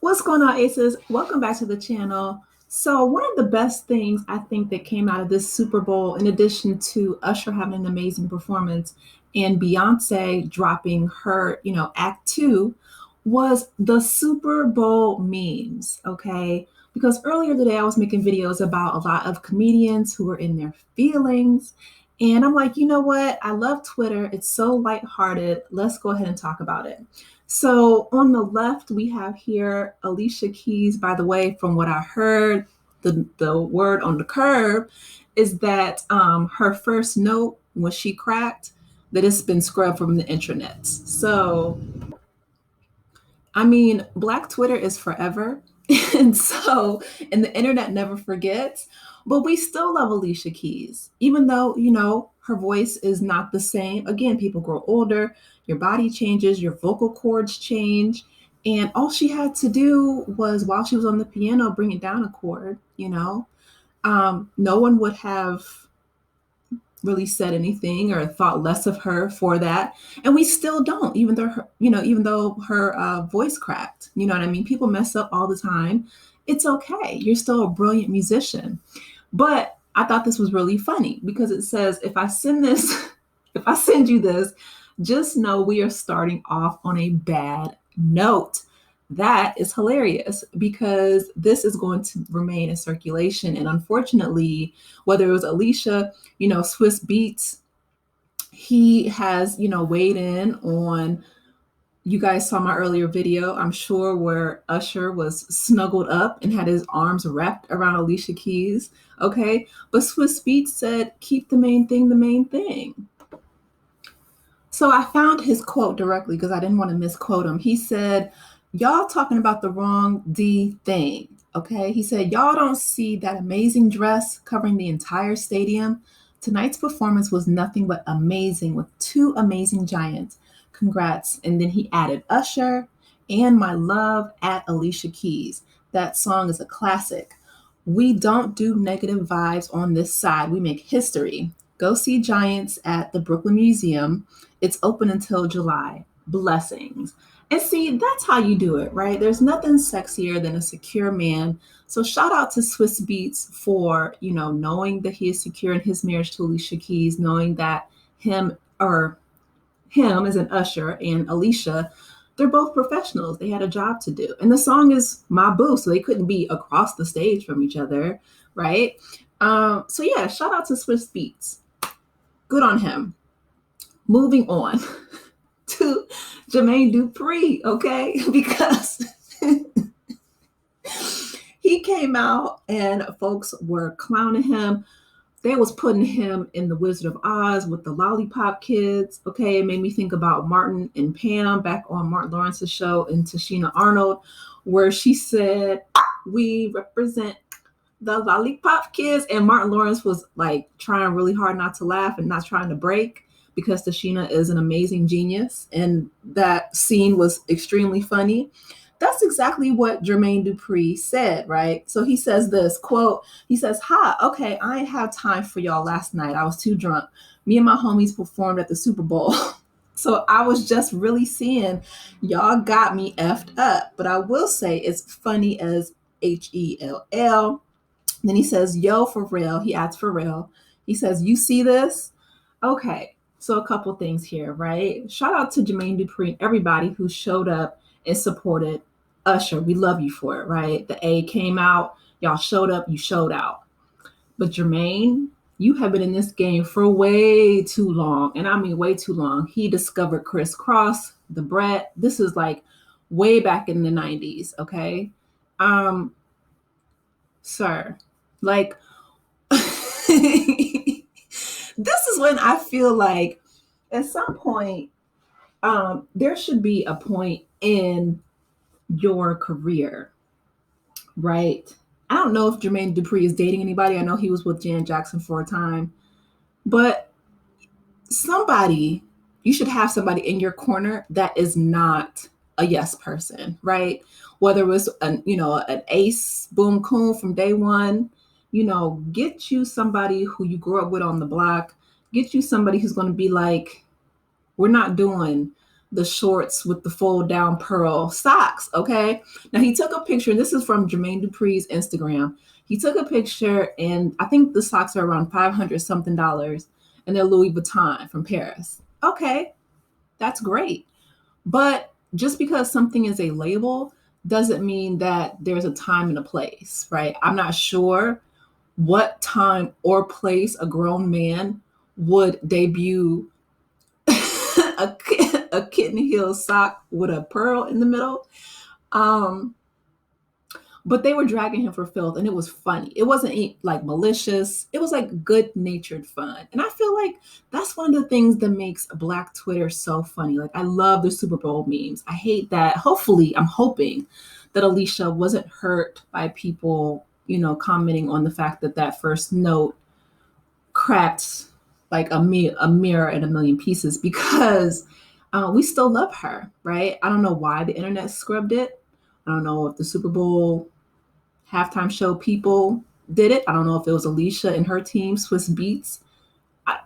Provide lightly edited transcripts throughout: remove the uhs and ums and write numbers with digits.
What's going on, Aces? Welcome back to the channel. So, one of the best things I think that came out of this Super Bowl, in addition to Usher having an amazing performance and Beyonce dropping her, Act Two, was the Super Bowl memes. Okay. Because earlier today, I was making videos about a lot of comedians who were in their feelings. And I'm like, you know what? I love Twitter. It's so lighthearted. Let's go ahead and talk about it. So on the left, we have here Alicia Keys. By the way, from what I heard, the word on the curb is that her first note when she cracked, that it's been scrubbed from the internet. So, I mean, Black Twitter is forever. And the internet never forgets. But we still love Alicia Keys, even though, her voice is not the same. Again, people grow older, your body changes, your vocal cords change. And all she had to do was, while she was on the piano, bring it down a chord. No one would have really said anything or thought less of her for that, and we still don't, even though her voice cracked. You know what I mean? People mess up all the time. It's okay, you're still a brilliant musician. But I thought this was really funny because it says, if I send this if I send you this, just know we are starting off on a bad note. That is hilarious because this is going to remain in circulation. And unfortunately, whether it was Alicia, Swiss Beats, he has, weighed in on, you guys saw my earlier video, I'm sure, where Usher was snuggled up and had his arms wrapped around Alicia Keys. Okay. But Swiss Beats said, keep the main thing the main thing. So I found his quote directly because I didn't want to misquote him. He said, y'all talking about the wrong D thing. Okay. He said, y'all don't see that amazing dress covering the entire stadium. Tonight's performance was nothing but amazing with two amazing giants. Congrats. And then he added Usher and my love at Alicia Keys. That song is a classic. We don't do negative vibes on this side. We make history. Go see Giants at the Brooklyn Museum. It's open until July. Blessings. And see, that's how you do it, right? There's nothing sexier than a secure man. So shout out to Swiss Beats for, knowing that he is secure in his marriage to Alicia Keys, knowing that him as an Usher and Alicia, they're both professionals. They had a job to do. And the song is My Boo, so they couldn't be across the stage from each other, right? So yeah, shout out to Swiss Beats. Good on him. Moving on to Jermaine Dupri, okay? Because he came out and folks were clowning him. They was putting him in the Wizard of Oz with the Lollipop Kids. Okay, it made me think about Martin and Pam back on Martin Lawrence's show and Tashina Arnold, where she said, we represent the Lollipop Kids. And Martin Lawrence was like trying really hard not to laugh and not trying to break because Tashina is an amazing genius. And that scene was extremely funny. That's exactly what Jermaine Dupri said, right? So he says this quote, he says, hi, okay, I ain't have time for y'all last night. I was too drunk. Me and my homies performed at the Super Bowl. So I was just really seeing y'all got me effed up. But I will say it's funny as H-E-L-L. Then he says, yo, for real. He adds for real. He says, you see this? Okay. So a couple things here, right? Shout out to Jermaine Dupri and everybody who showed up and supported Usher. We love you for it, right? The A came out, y'all showed up, you showed out. But Jermaine, you have been in this game for way too long. And I mean way too long. He discovered Criss Cross, the Brett. This is like way back in the 90s, okay? Sir, like this is when I feel like at some point there should be a point in your career, right? I don't know if Jermaine Dupri is dating anybody. I know he was with Janet Jackson for a time, but you should have somebody in your corner that is not a yes person, right? Whether it was an ace boom coon from day one, get you somebody who you grew up with on the block, get you somebody who's going to be like, we're not doing the shorts with the fold down pearl socks. Okay. Now he took a picture, and this is from Jermaine Dupri's Instagram. He took a picture, and I think the socks are around $500 something, and they're Louis Vuitton from Paris. Okay, that's great. But just because something is a label doesn't mean that there's a time and a place, right? I'm not sure what time or place a grown man would debut a, a kitten heel sock with a pearl in the middle. Um, but they were dragging him for filth, and it was funny. It wasn't like malicious. It was like good natured fun. And I feel like that's one of the things that makes Black Twitter so funny. Like, I love the Super Bowl memes. I hate that. Hopefully, I'm hoping that Alicia wasn't hurt by people, commenting on the fact that that first note cracked like a mirror in a million pieces, because we still love her, right? I don't know why the internet scrubbed it. I don't know if the Super Bowl halftime show people did it. I don't know if it was Alicia and her team, Swiss Beats,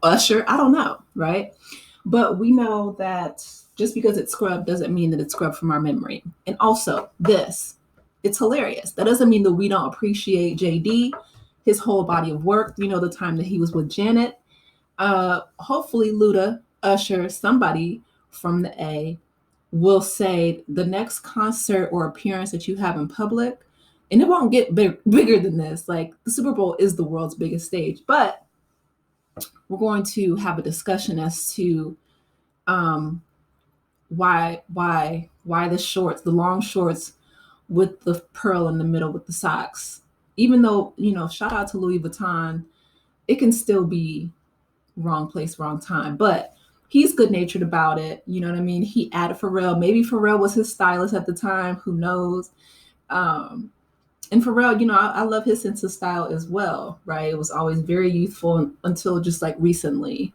Usher. I don't know, right? But we know that just because it's scrubbed doesn't mean that it's scrubbed from our memory. And also, it's hilarious. That doesn't mean that we don't appreciate JD, his whole body of work. The time that he was with Janet. Hopefully Luda, Usher, somebody from the A will say the next concert or appearance that you have in public, and it won't get bigger than this. Like, the Super Bowl is the world's biggest stage, but we're going to have a discussion as to why the shorts, the long shorts with the pearl in the middle with the socks. Even though, shout out to Louis Vuitton, it can still be wrong place, wrong time. But he's good natured about it. You know what I mean? He added Pharrell. Maybe Pharrell was his stylist at the time. Who knows? And Pharrell, I love his sense of style as well, right? It was always very youthful until just like recently.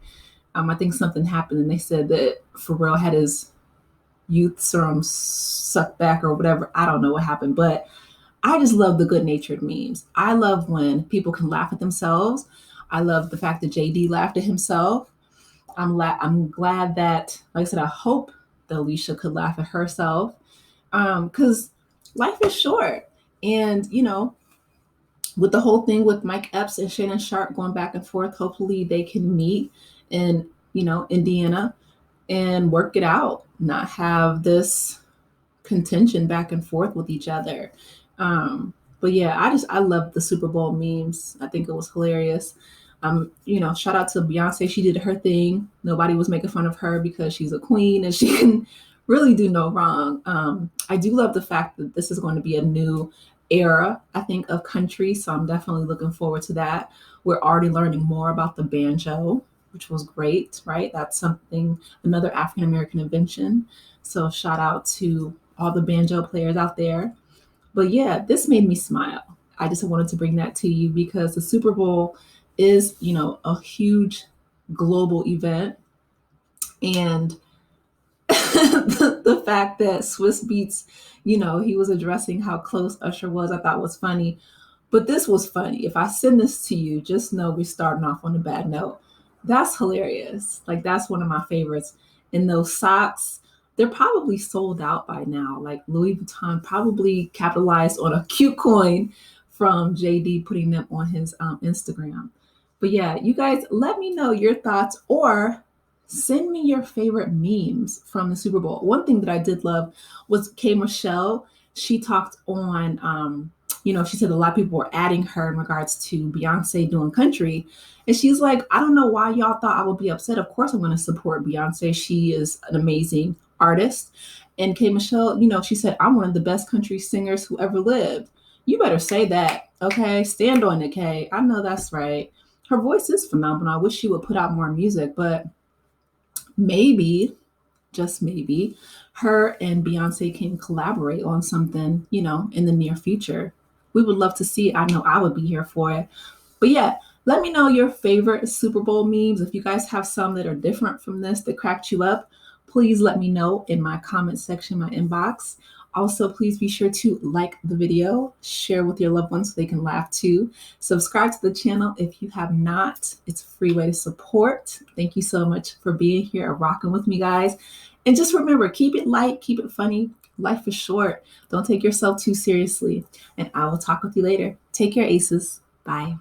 I think something happened and they said that Pharrell had his youth serum sucked back or whatever. I don't know what happened, but I just love the good natured memes. I love when people can laugh at themselves. I love the fact that JD laughed at himself. I'm glad that, like I said, I hope that Alicia could laugh at herself, because life is short. And, with the whole thing with Mike Epps and Shannon Sharp going back and forth, hopefully they can meet in, Indiana and work it out, not have this contention back and forth with each other. But yeah, I love the Super Bowl memes. I think it was hilarious. Shout out to Beyonce. She did her thing. Nobody was making fun of her because she's a queen and she can really do no wrong. I do love the fact that this is going to be a new era, I think, of country. So I'm definitely looking forward to that. We're already learning more about the banjo, which was great, right? That's another African-American invention. So shout out to all the banjo players out there. But yeah, this made me smile. I just wanted to bring that to you because the Super Bowl is, a huge global event. And the fact that Swiss Beats, he was addressing how close Usher was, I thought was funny. But this was funny. If I send this to you, just know we're starting off on a bad note. That's hilarious. Like, that's one of my favorites. And those socks, they're probably sold out by now. Like, Louis Vuitton probably capitalized on a cute coin from JD putting them on his Instagram. But yeah, you guys, let me know your thoughts or send me your favorite memes from the Super Bowl. One thing that I did love was K. Michelle. She talked on, she said a lot of people were adding her in regards to Beyonce doing country. And she's like, I don't know why y'all thought I would be upset. Of course I'm going to support Beyonce. She is an amazing artist. And K. Michelle, she said, I'm one of the best country singers who ever lived. You better say that, okay? Stand on it, Kay. I know that's right. Her voice is phenomenal. I wish she would put out more music, but maybe, just maybe, her and Beyonce can collaborate on something, in the near future. We would love to see it. I know I would be here for it. But yeah, let me know your favorite Super Bowl memes. If you guys have some that are different from this that cracked you up, please let me know in my comment section, my inbox. Also, please be sure to like the video, share with your loved ones so they can laugh too. Subscribe to the channel if you have not. It's a free way to support. Thank you so much for being here and rocking with me, guys. And just remember, keep it light, keep it funny. Life is short. Don't take yourself too seriously. And I will talk with you later. Take care, aces. Bye.